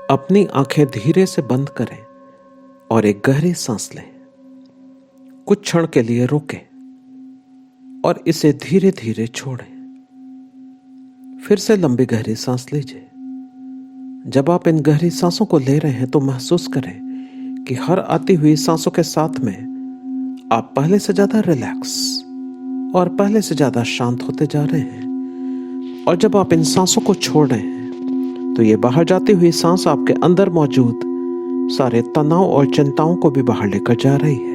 अपनी आंखें धीरे से बंद करें और एक गहरी सांस लें। कुछ क्षण के लिए रोकें और इसे धीरे धीरे छोड़ें। फिर से लंबी गहरी सांस लीजिए। जब आप इन गहरी सांसों को ले रहे हैं तो महसूस करें कि हर आती हुई सांसों के साथ में आप पहले से ज्यादा रिलैक्स और पहले से ज्यादा शांत होते जा रहे हैं। और जब आप इन सांसों को छोड़ रहे हैं तो ये बाहर जाती हुई सांस आपके अंदर मौजूद सारे तनाव और चिंताओं को भी बाहर लेकर जा रही है।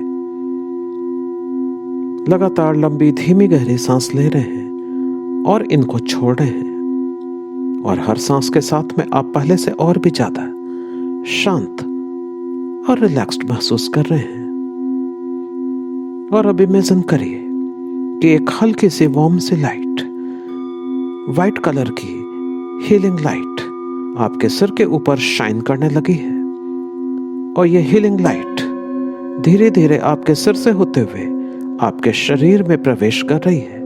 लगातार लंबी धीमी गहरी सांस ले रहे हैं और इनको छोड़ रहे हैं। और हर सांस के साथ में आप पहले से और भी ज्यादा शांत और रिलैक्स्ड महसूस कर रहे हैं। और अब इमेजिन करिए कि एक हल्की सी वार्म सी लाइट, वाइट कलर की हीलिंग लाइट आपके सिर के ऊपर शाइन करने लगी है। और ये हीलिंग लाइट धीरे धीरे आपके सिर से होते हुए आपके शरीर में प्रवेश कर रही है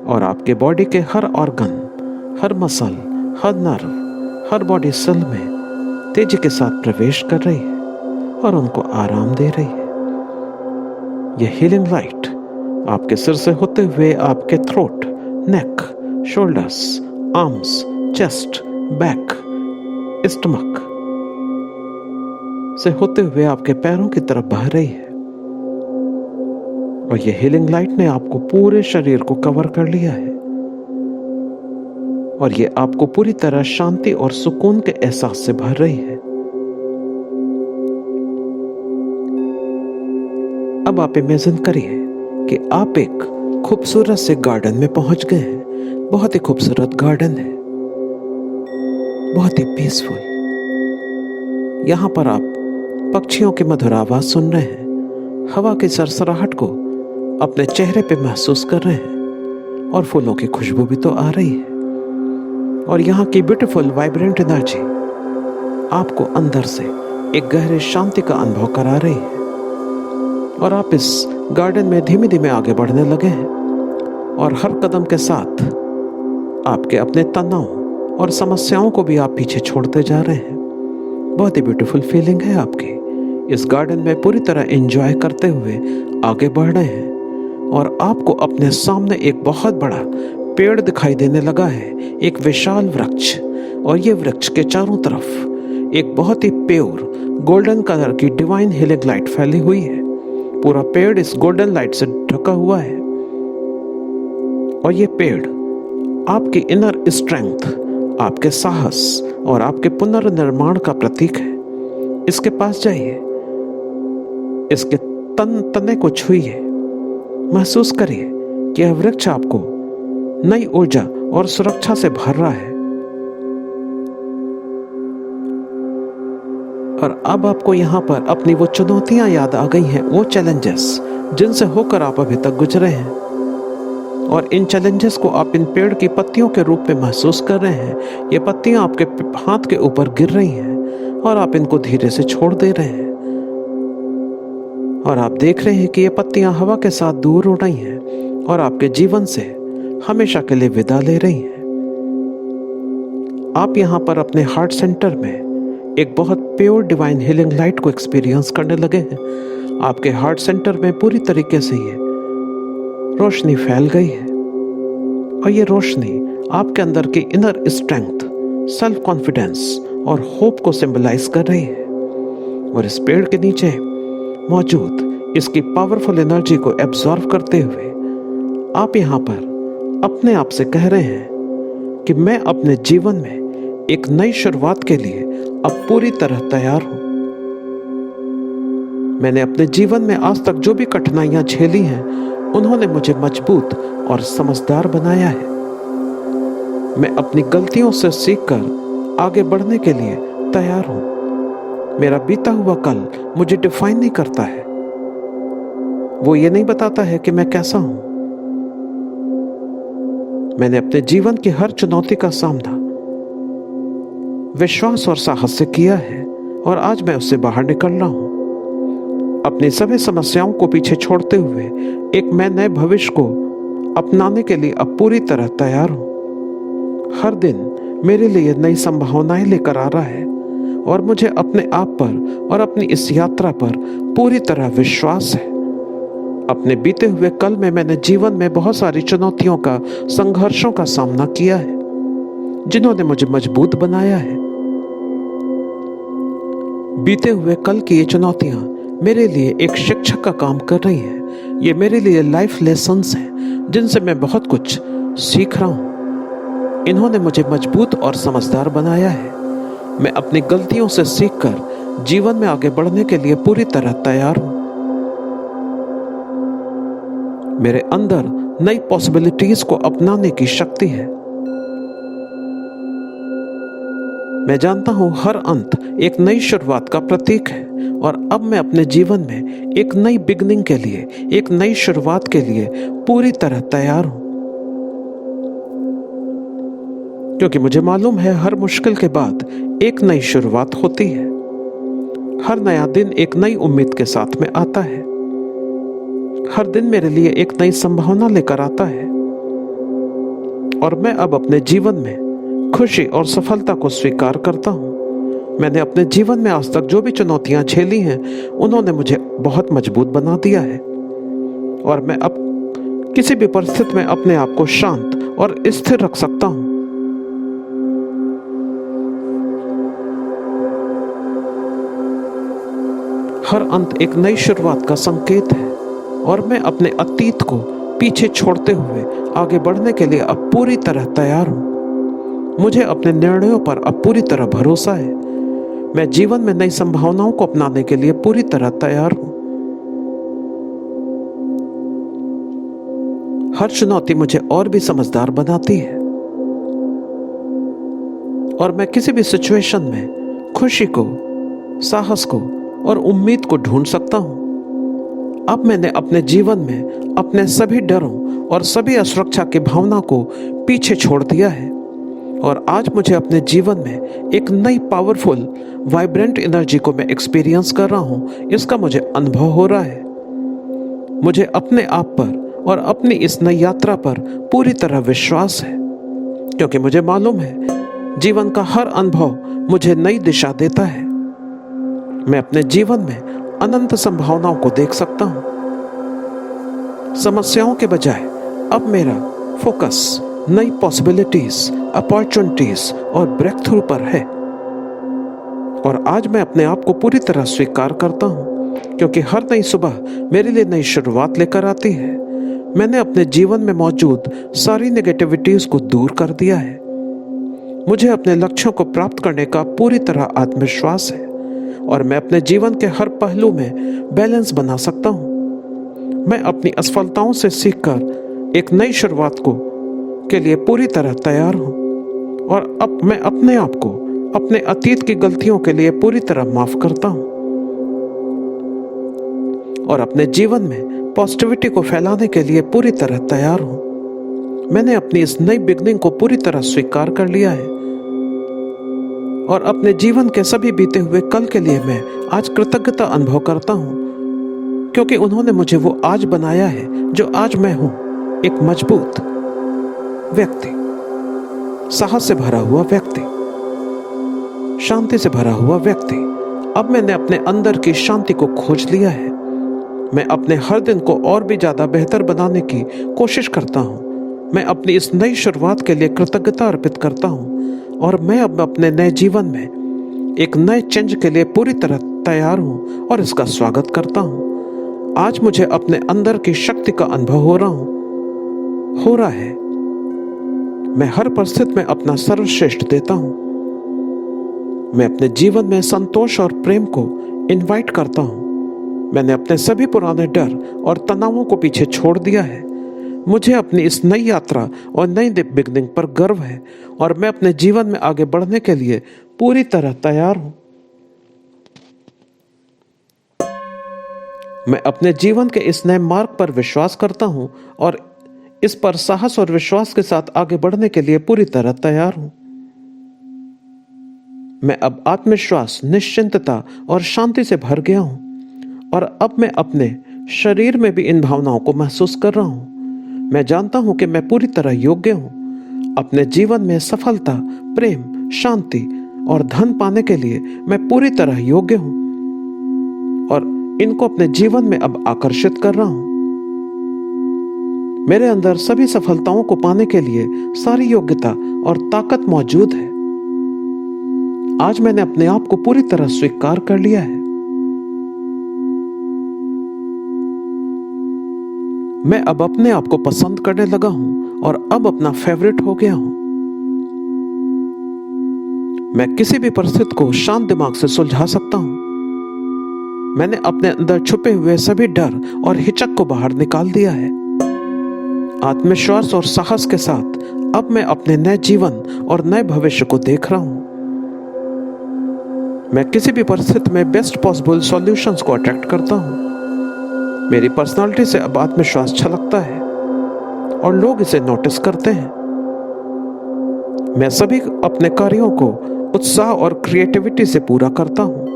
और आपके बॉडी के हर ऑर्गन, हर मसल, हर नर्व, हर बॉडी सेल में तेजी के साथ प्रवेश कर रही है और उनको आराम दे रही है। यह हीलिंग लाइट आपके सिर से होते हुए आपके throat, neck, shoulders, arms, chest, back, stomach से होते हुए आपके पैरों की तरफ बह रही है। और यह हीलिंग लाइट ने आपको पूरे शरीर को कवर कर लिया है और यह आपको पूरी तरह शांति और सुकून के एहसास से भर रही है। अब आप इमेजिन करिए कि आप एक खूबसूरत से गार्डन में पहुंच गए हैं। बहुत ही खूबसूरत गार्डन है, बहुत ही पीसफुल। यहां पर आप पक्षियों की मधुर आवाज सुन रहे हैं, हवा की सरसराहट को अपने चेहरे पे महसूस कर रहे हैं और फूलों की खुशबू भी तो आ रही है। और यहाँ की ब्यूटीफुल वाइब्रेंट एनर्जी आपको अंदर से एक गहरे शांति का अनुभव करा रही है। और आप इस गार्डन में धीमे धीमे आगे बढ़ने लगे हैं और हर कदम के साथ आपके अपने तनाव और समस्याओं को भी आप पीछे छोड़ते जा रहे हैं। बहुत ही ब्यूटीफुल फीलिंग है आपकी। इस गार्डन में पूरी तरह एंजॉय करते हुए आगे बढ़ रहे हैं और आपको अपने सामने एक बहुत बड़ा पेड़ दिखाई देने लगा है, एक विशाल वृक्ष। और ये वृक्ष के चारों तरफ एक बहुत ही प्योर गोल्डन कलर की डिवाइन हीलिंग लाइट फैली हुई है। पूरा पेड़ इस गोल्डन लाइट से ढका हुआ है और ये पेड़ आपकी इनर स्ट्रेंथ, आपके साहस और आपके पुनर्निर्माण का प्रतीक है। इसके पास जाइए, इसके तने को छुइए, महसूस करिए कि यह वृक्ष आपको नई ऊर्जा और सुरक्षा से भर रहा है। और अब आपको यहाँ पर अपनी वो चुनौतियां याद आ गई हैं, वो चैलेंजेस जिनसे होकर आप अभी तक गुजरे हैं। और इन चैलेंजेस को आप इन पेड़ की पत्तियों के रूप में महसूस कर रहे हैं। ये पत्तियां आपके हाथ के ऊपर गिर रही हैं और आप इनको धीरे से छोड़ दे रहे हैं। और आप देख रहे हैं कि ये पत्तियां हवा के साथ दूर उड़ रही हैं और आपके जीवन से हमेशा के लिए विदा ले रही हैं। आप यहाँ पर अपने हार्ट सेंटर में एक बहुत प्योर डिवाइन हीलिंग लाइट को एक्सपीरियंस करने लगे हैं। आपके हार्ट सेंटर में पूरी तरीके से ये रोशनी फैल गई है और ये रोशनी आपके अंदर की इनर स्ट्रेंथ, सेल्फ कॉन्फिडेंस और होप को सिंबलाइज कर रही है। और इस पेड़ के नीचे मौजूद इसकी पावरफुल एनर्जी को एब्जॉर्व करते हुए आप यहाँ पर अपने आप से कह रहे हैं कि मैं अपने जीवन में एक नई शुरुआत के लिए अब पूरी तरह तैयार हूं। मैंने अपने जीवन में आज तक जो भी कठिनाइयां झेली हैं, उन्होंने मुझे मजबूत और समझदार बनाया है। मैं अपनी गलतियों से सीखकर आगे बढ़ने के लिए तैयार हूं। मेरा बीता हुआ कल मुझे डिफाइन नहीं करता है। वो ये नहीं बताता है कि मैं कैसा हूं। मैंने अपने जीवन की हर चुनौती का सामना विश्वास और साहस से किया है और आज मैं उससे बाहर निकल रहा हूं। अपनी सभी समस्याओं को पीछे छोड़ते हुए एक मैं नए भविष्य को अपनाने के लिए अब पूरी तरह तैयार हूं। हर दिन मेरे लिए नई संभावनाएं लेकर आ रहा है और मुझे अपने आप पर और अपनी इस यात्रा पर पूरी तरह विश्वास है। अपने बीते हुए कल में मैंने जीवन में बहुत सारी चुनौतियों का, संघर्षों का सामना किया है, जिन्होंने मुझे मजबूत बनाया है। बीते हुए कल की ये चुनौतियां मेरे लिए एक शिक्षक का काम कर रही हैं। ये मेरे लिए लाइफ लेसन्स हैं, जिनसे मैं बहुत कुछ सीख रहा हूं। इन्होंने मुझे मजबूत और समझदार बनाया है। मैं अपनी गलतियों से सीखकर जीवन में आगे बढ़ने के लिए पूरी तरह तैयार हूं। मेरे अंदर नई पॉसिबिलिटीज को अपनाने की शक्ति है। मैं जानता हूं हर अंत एक नई शुरुआत का प्रतीक है, और अब मैं अपने जीवन में एक नई बिगनिंग के लिए, एक नई शुरुआत के लिए पूरी तरह तैयार हूं। क्योंकि मुझे मालूम है हर मुश्किल के बाद एक नई शुरुआत होती है। हर नया दिन एक नई उम्मीद के साथ में आता है। हर दिन मेरे लिए एक नई संभावना लेकर आता है, और मैं अब अपने जीवन में खुशी और सफलता को स्वीकार करता हूं। मैंने अपने जीवन में आज तक जो भी चुनौतियां झेली हैं, उन्होंने मुझे बहुत मजबूत बना दिया है, और मैं अब किसी भी परिस्थिति में अपने आप को शांत और स्थिर रख सकता हूं। हर अंत एक नई शुरुआत का संकेत है, और मैं अपने अतीत को पीछे छोड़ते हुए आगे बढ़ने के लिए अब पूरी तरह तैयार हूं। मुझे अपने निर्णयों पर अब पूरी तरह भरोसा है। मैं जीवन में नई संभावनाओं को अपनाने के लिए पूरी तरह तैयार हूं। हर चुनौती मुझे और भी समझदार बनाती है, और मैं किसी भी सिचुएशन में खुशी को, साहस को और उम्मीद को ढूंढ सकता हूं। अब मैंने अपने जीवन में अपने सभी डरों और सभी असुरक्षा की भावना को पीछे छोड़ दिया है, और आज मुझे अपने जीवन में एक नई पावरफुल, वाइब्रेंट एनर्जी को मैं एक्सपीरियंस कर रहा हूं। इसका मुझे अनुभव हो रहा है। मुझे अपने आप पर और अपनी इस नई यात्रा पर पूरी तरह विश्वास है, क्योंकि मुझे मालूम है जीवन का हर अनुभव मुझे नई दिशा देता है। मैं अपने जीवन में अनंत संभावनाओं को देख सकता हूं। समस्याओं के बजाय अब मेरा फोकस नई पॉसिबिलिटीज, अपॉर्चुनिटीज और ब्रेक थ्रू पर है, और आज मैं अपने आप को पूरी तरह स्वीकार करता हूं, क्योंकि हर नई सुबह मेरे लिए नई शुरुआत लेकर आती है। मैंने अपने जीवन में मौजूद सारी नेगेटिविटीज को दूर कर दिया है। मुझे अपने लक्ष्यों को प्राप्त करने का पूरी तरह आत्मविश्वास है, और मैं अपने जीवन के हर पहलू में बैलेंस बना सकता हूं। मैं अपनी असफलताओं से सीखकर एक नई शुरुआत के लिए पूरी तरह तैयार हूं, और अब मैं अपने आप को अपने अतीत की गलतियों के लिए पूरी तरह माफ करता हूं, और अपने जीवन में पॉजिटिविटी को फैलाने के लिए पूरी तरह तैयार हूं। मैंने अपनी इस नई बिगनिंग को पूरी तरह स्वीकार कर लिया है, और अपने जीवन के सभी बीते हुए कल के लिए मैं आज कृतज्ञता अनुभव करता हूं, क्योंकि उन्होंने मुझे वो आज बनाया है जो आज मैं हूं। एक मजबूत व्यक्ति, साहस से भरा हुआ व्यक्ति, शांति से भरा हुआ व्यक्ति। अब मैंने अपने अंदर की शांति को खोज लिया है। मैं अपने हर दिन को और भी ज्यादा बेहतर बनाने की कोशिश करता हूँ। मैं अपनी इस नई शुरुआत के लिए कृतज्ञता अर्पित करता हूँ, और मैं अब अपने नए जीवन में एक नए चेंज के लिए पूरी तरह तैयार हूँ और इसका स्वागत करता हूँ। आज मुझे अपने अंदर की शक्ति का अनुभव हो रहा है। मैं हर परिस्थिति में अपना सर्वश्रेष्ठ देता हूं। मैं अपने जीवन में संतोष और प्रेम को इनवाइट करता हूं। मैंने अपने सभी पुराने डर और तनावों को पीछे छोड़ दिया है। मुझे अपनी इस नई यात्रा और नई बिगनिंग पर गर्व है, और मैं अपने जीवन में आगे बढ़ने के लिए पूरी तरह तैयार हूं। मैं अपने जीवन के इस नए मार्ग पर विश्वास करता हूं, और इस पर साहस और विश्वास के साथ आगे बढ़ने के लिए पूरी तरह तैयार हूं। मैं अब आत्मविश्वास, निश्चिंतता और शांति से भर गया हूं, और अब मैं अपने शरीर में भी इन भावनाओं को महसूस कर रहा हूं। मैं जानता हूं कि मैं पूरी तरह योग्य हूं। अपने जीवन में सफलता, प्रेम, शांति और धन पाने के लिए मैं पूरी तरह योग्य हूं और इनको अपने जीवन में अब आकर्षित कर रहा हूं। मेरे अंदर सभी सफलताओं को पाने के लिए सारी योग्यता और ताकत मौजूद है। आज मैंने अपने आप को पूरी तरह स्वीकार कर लिया है। मैं अब अपने आप को पसंद करने लगा हूं और अब अपना फेवरेट हो गया हूं। मैं किसी भी परिस्थिति को शांत दिमाग से सुलझा सकता हूं। मैंने अपने अंदर छुपे हुए सभी डर और हिचक को बाहर निकाल दिया है। आत्मविश्वास और साहस के साथ अब मैं अपने नए जीवन और नए भविष्य को देख रहा हूं। मैं किसी भी परिस्थिति में बेस्ट पॉसिबल सॉल्यूशंस को अट्रैक्ट करता हूं। मेरी पर्सनालिटी से अब आत्मविश्वास छलकता है और लोग इसे नोटिस करते हैं। मैं सभी अपने कार्यों को उत्साह और क्रिएटिविटी से पूरा करता हूं।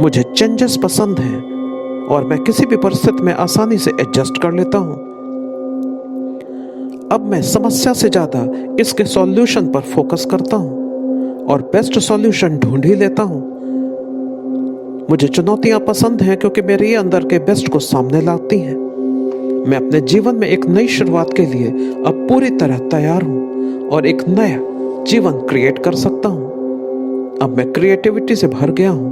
मुझे चेंजेस पसंद हैं और मैं किसी भी परिस्थिति में आसानी से एडजस्ट कर लेता हूं। अब मैं समस्या से ज्यादा इसके सॉल्यूशन पर फोकस करता हूं और बेस्ट सॉल्यूशन ढूंढ ही लेता हूं। मुझे चुनौतियां पसंद हैं क्योंकि मेरे अंदर के बेस्ट को सामने लाती हैं। मैं अपने जीवन में एक नई शुरुआत के लिए अब पूरी तरह तैयार हूं और एक नया जीवन क्रिएट कर सकता हूं। अब मैं क्रिएटिविटी से भर गया हूं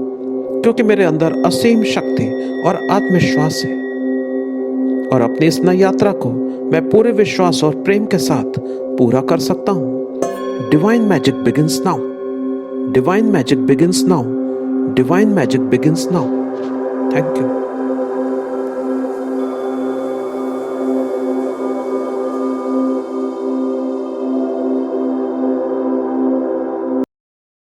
क्योंकि मेरे अंदर असीम शक्ति और आत्मविश्वास है और अपनी इस नई यात्रा को मैं पूरे विश्वास और प्रेम के साथ पूरा कर सकता हूं। Divine magic begins now. Divine magic begins now. Divine magic begins now. Thank you.